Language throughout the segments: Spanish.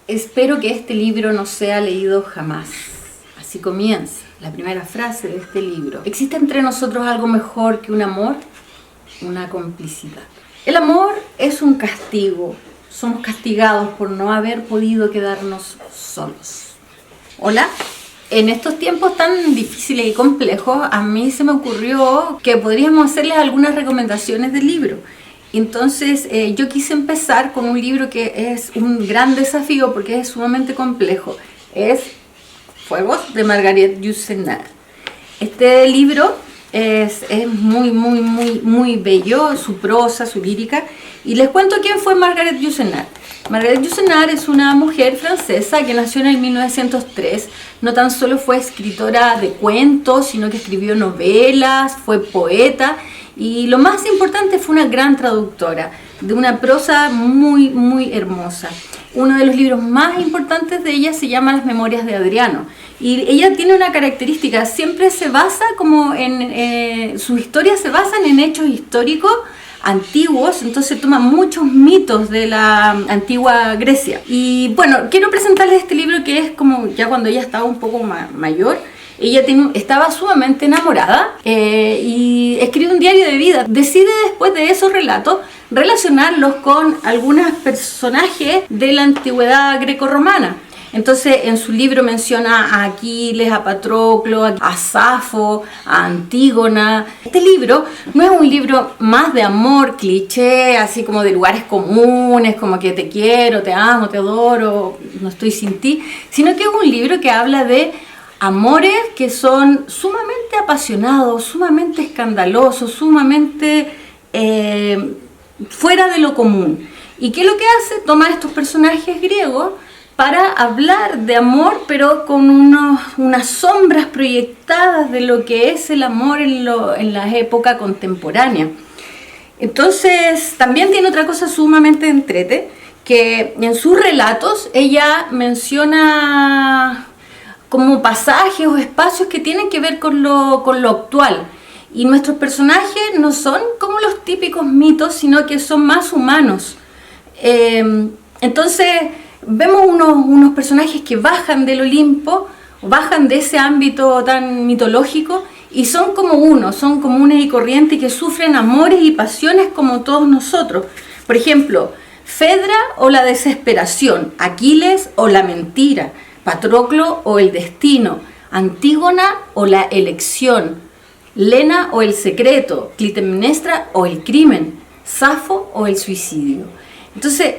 Espero que este libro no sea leído jamás. Así comienza la primera frase de este libro. ¿Existe entre nosotros algo mejor que un amor? Una complicidad. El amor es un castigo. Somos castigados por no haber podido quedarnos solos. Hola. En estos tiempos tan difíciles y complejos, a mí se me ocurrió que podríamos hacerles algunas recomendaciones del libro. Entonces yo quise empezar con un libro que es un gran desafío porque es sumamente complejo. Es Fuegos de Margaret Yourcenar. Este libro es muy bello, su prosa, su lírica. Y les cuento quién fue Margaret Yourcenar. Margaret Yourcenar es una mujer francesa que nació en el 1903. No tan solo fue escritora de cuentos, sino que escribió novelas, fue poeta y lo más importante fue una gran traductora de una prosa muy hermosa. Uno de los libros más importantes de ella se llama Las Memorias de Adriano. Y ella tiene una característica, siempre se basa como en... sus historias se basan en hechos históricos antiguos, entonces toma muchos mitos de la antigua Grecia. Y bueno, quiero presentarles este libro que es como ya cuando ella estaba un poco mayor. Ella estaba sumamente enamorada y escribe un diario de vida. Decide después de esos relatos relacionarlos con algunos personajes de la antigüedad grecorromana. Entonces en su libro menciona a Aquiles, a Patroclo, a Safo, a Antígona. Este libro no es un libro más de amor, cliché, así como de lugares comunes, como que te quiero, te amo, te adoro, no estoy sin ti, sino que es un libro que habla de amores que son sumamente apasionados, sumamente escandalosos, sumamente fuera de lo común. ¿Y qué es lo que hace? Toma estos personajes griegos para hablar de amor, pero con unas sombras proyectadas de lo que es el amor en la época contemporánea. Entonces, también tiene otra cosa sumamente entrete, que en sus relatos ella menciona como pasajes o espacios que tienen que ver con lo actual. Y nuestros personajes no son como los típicos mitos, sino que son más humanos. Entonces vemos unos personajes que bajan del Olimpo, bajan de ese ámbito tan mitológico y son como uno, son comunes y corrientes que sufren amores y pasiones como todos nosotros. Por ejemplo, Fedra o la desesperación, Aquiles o la mentira, Patroclo o el destino, Antígona o la elección, Lena o el secreto, Clitemnestra o el crimen, Safo o el suicidio. Entonces,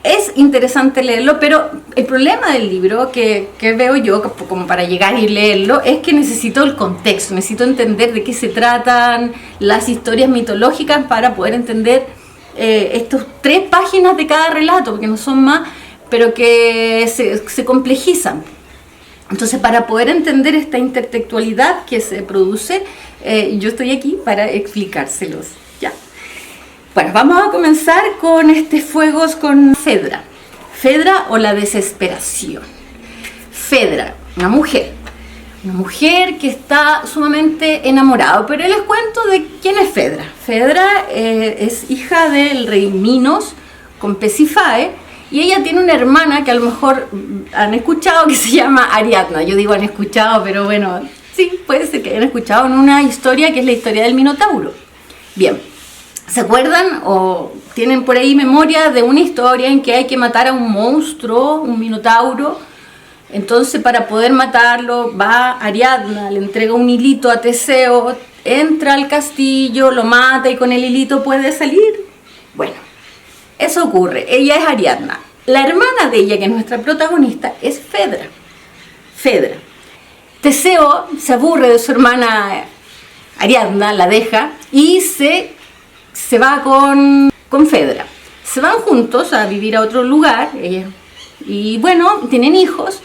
es interesante leerlo, pero el problema del libro que veo yo, como para llegar y leerlo, es que necesito el contexto, necesito entender de qué se tratan las historias mitológicas para poder entender estos 3 páginas de cada relato, porque no son más, pero que se complejizan. Entonces, para poder entender esta intertextualidad que se produce, yo estoy aquí para explicárselos. Ya. Bueno, vamos a comenzar con Fuegos con Fedra. Fedra o la desesperación. Fedra, una mujer que está sumamente enamorada, pero les cuento de quién es Fedra. Fedra es hija del rey Minos con Pesifae, y ella tiene una hermana que a lo mejor han escuchado, que se llama Ariadna. Yo digo han escuchado, pero bueno, sí, puede ser que hayan escuchado en una historia que es la historia del Minotauro. Bien, ¿se acuerdan o tienen por ahí memoria de una historia en que hay que matar a un monstruo, un Minotauro? Entonces, para poder matarlo, va Ariadna, le entrega un hilito a Teseo, entra al castillo, lo mata y con el hilito puede salir. Bueno, eso ocurre. Ella es Ariadna. La hermana de ella, que es nuestra protagonista, es Fedra. Teseo se aburre de su hermana Ariadna, la deja y se va con Fedra. Se van juntos a vivir a otro lugar y bueno, tienen hijos,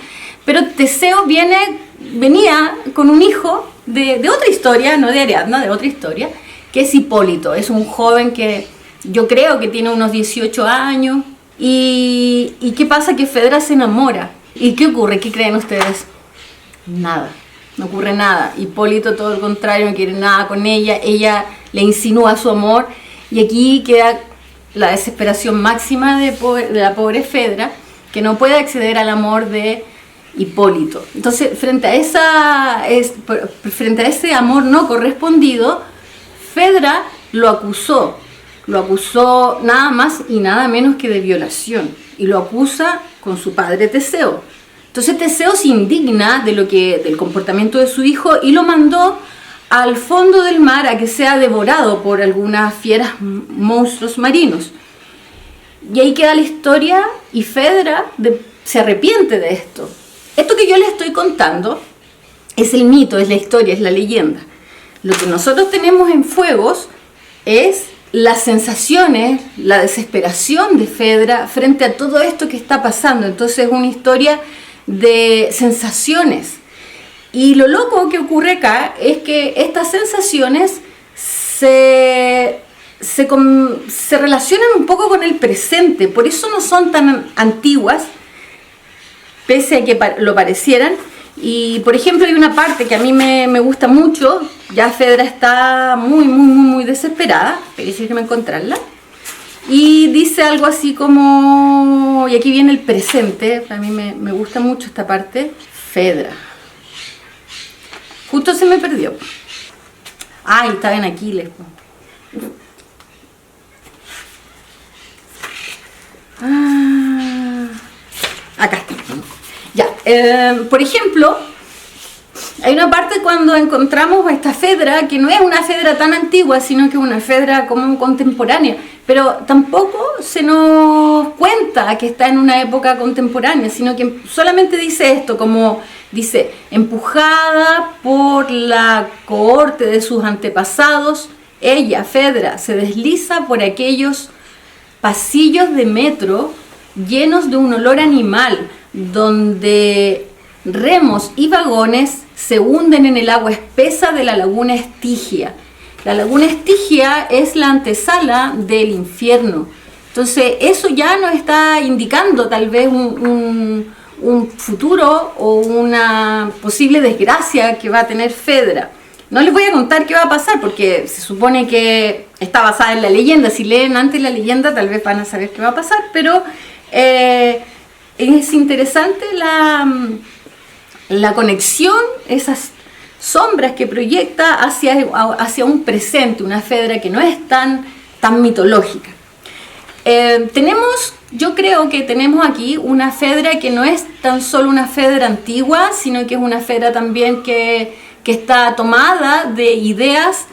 pero Teseo venía con un hijo de otra historia, no de Ariadna, de otra historia, que es Hipólito. Es un joven que yo creo que tiene unos 18 años. ¿Y qué pasa? Que Fedra se enamora. ¿Y qué ocurre? ¿Qué creen ustedes? Nada, no ocurre nada. Hipólito, todo lo contrario, no quiere nada con ella. Ella le insinúa su amor. Y aquí queda la desesperación máxima de la pobre Fedra, que no puede acceder al amor de Hipólito. Entonces, frente a ese amor no correspondido, Fedra lo acusó nada más y nada menos que de violación, y lo acusa con su padre Teseo. Entonces Teseo se indigna del comportamiento de su hijo y lo mandó al fondo del mar a que sea devorado por algunas fieras monstruos marinos. Y ahí queda la historia, y Fedra se arrepiente de esto. Esto que yo les estoy contando es el mito, es la historia, es la leyenda. Lo que nosotros tenemos en Fuegos es las sensaciones, la desesperación de Fedra frente a todo esto que está pasando. Entonces es una historia de sensaciones. Y lo loco que ocurre acá es que estas sensaciones se relacionan un poco con el presente, por eso no son tan antiguas, pese a que lo parecieran. Y por ejemplo hay una parte que a mí me gusta mucho. Ya Fedra está muy desesperada, pero déjenme encontrarla, y dice algo así como, y aquí viene el presente, a mí me gusta mucho esta parte. Fedra, justo se me perdió, ay, estaba en Aquiles. Acá está. Ya, por ejemplo, hay una parte cuando encontramos a esta Fedra, que no es una Fedra tan antigua, sino que es una Fedra como contemporánea, pero tampoco se nos cuenta que está en una época contemporánea, sino que solamente dice esto, como dice, empujada por la cohorte de sus antepasados, ella, Fedra, se desliza por aquellos pasillos de metro llenos de un olor animal, donde remos y vagones se hunden en el agua espesa de la laguna Estigia. La laguna Estigia es la antesala del infierno. Entonces eso ya nos está indicando tal vez un futuro o una posible desgracia que va a tener Fedra. No les voy a contar qué va a pasar porque se supone que está basada en la leyenda. Si leen antes la leyenda tal vez van a saber qué va a pasar, pero es interesante la conexión, esas sombras que proyecta hacia un presente, una Fedra que no es tan mitológica. Yo creo que tenemos aquí una Fedra que no es tan solo una Fedra antigua, sino que es una Fedra también que está tomada de ideas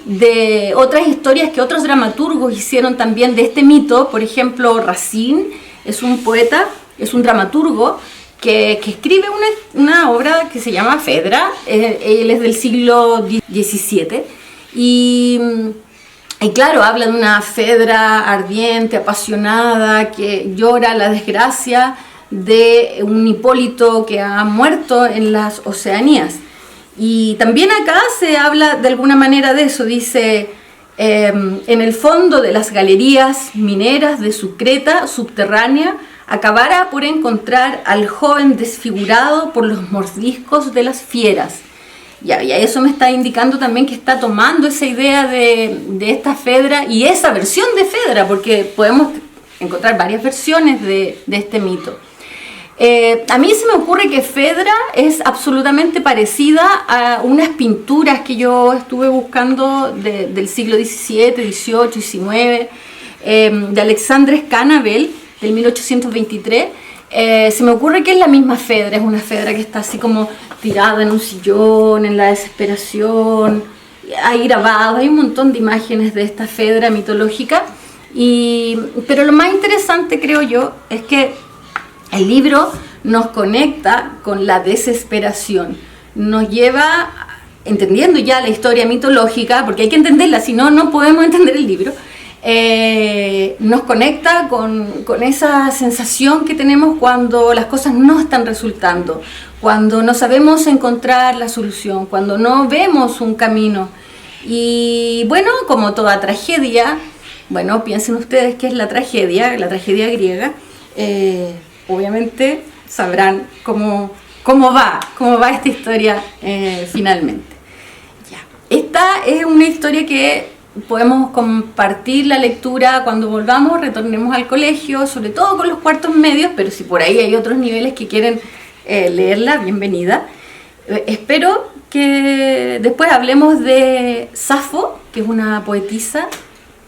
de otras historias que otros dramaturgos hicieron también de este mito. Por ejemplo, Racine es un poeta, es un dramaturgo que escribe una obra que se llama Fedra. Él es del siglo XVII y claro, habla de una Fedra ardiente, apasionada, que llora la desgracia de un Hipólito que ha muerto en las Oceanías. Y también acá se habla de alguna manera de eso. Dice, en el fondo de las galerías mineras de su Creta subterránea, acabara por encontrar al joven desfigurado por los mordiscos de las fieras. Y eso me está indicando también que está tomando esa idea de esta Fedra y esa versión de Fedra, porque podemos encontrar varias versiones de este mito. A mí se me ocurre que Fedra es absolutamente parecida a unas pinturas que yo estuve buscando del siglo XVII, XVIII, XIX, de Alexandre Scanabel, del 1823. Se me ocurre que es la misma Fedra, es una Fedra que está así como tirada en un sillón, en la desesperación. Hay grabados, hay un montón de imágenes de esta Fedra mitológica. Pero lo más interesante, creo yo, es que el libro nos conecta con la desesperación, nos lleva, entendiendo ya la historia mitológica, porque hay que entenderla, si no, no podemos entender el libro. Nos conecta con esa sensación que tenemos cuando las cosas no están resultando, cuando no sabemos encontrar la solución, cuando no vemos un camino. Y bueno, como toda tragedia, bueno, piensen ustedes qué es la tragedia griega. Obviamente sabrán cómo va esta historia finalmente. Ya. Esta es una historia que podemos compartir la lectura cuando volvamos, retornemos al colegio, sobre todo con los cuartos medios, pero si por ahí hay otros niveles que quieren leerla, bienvenida. Espero que después hablemos de Safo, que es una poetisa,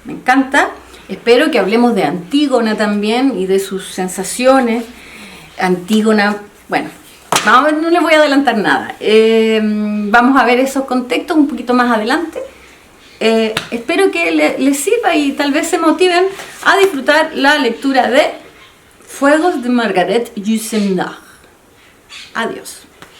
me encanta. Espero que hablemos de Antígona también y de sus sensaciones. Antígona, bueno, no les voy a adelantar nada. Vamos a ver esos contextos un poquito más adelante. Espero que les sirva y tal vez se motiven a disfrutar la lectura de Fuegos de Margaret Yourcenar. Adiós.